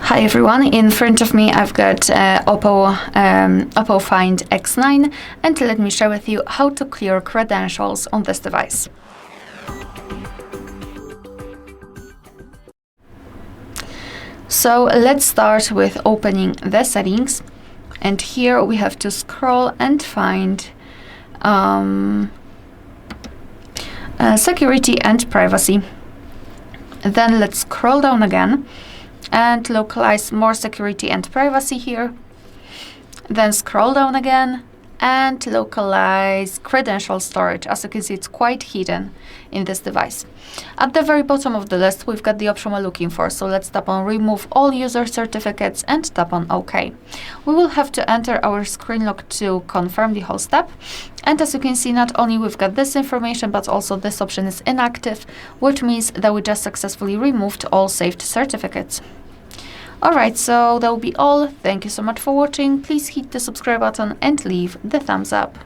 Hi everyone, in front of me I've got OPPO Find X9, and let me share with you how to clear credentials on this device. So let's start with opening the settings, and here we have to scroll and find security and privacy. Then let's scroll down again and localize more security and privacy here. Then scroll down again and localize credential storage. As you can see, it's quite hidden in this device. At the very bottom of the list, we've got the option we're looking for. So let's tap on remove all user certificates and tap on OK. We will have to enter our screen lock to confirm the whole step. And as you can see, not only we've got this information, but also this option is inactive, which means that we just successfully removed all saved certificates. Alright, so that will be all. Thank you so much for watching. Please hit the subscribe button and leave the thumbs up.